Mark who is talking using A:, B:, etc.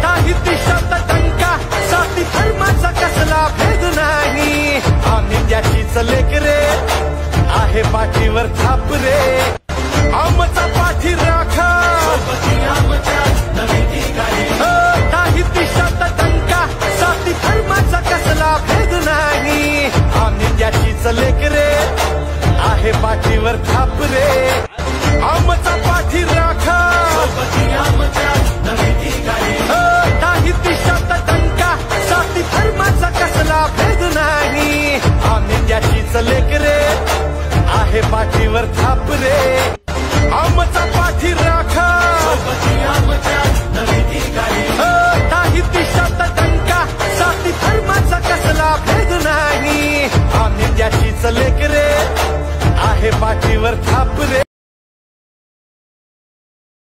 A: काही दिशात टंका साथी धर्माचा कसला भेद नाही आम्ही त्याचीच लेकरे आहे पाठीवर थाप रे आमचा पाठी राखा काही दिशात टंका साथी धर्माचा कसला भेद नाही आम्ही त्याचीच लेकरे आहे पाठीवर थाप रे आमचा पाठी राखा काही दिशात टंका साथी धर्माचा कसला भेद नाही आम्ही त्याचीच लेकरे आहे पाठीवर थाप रे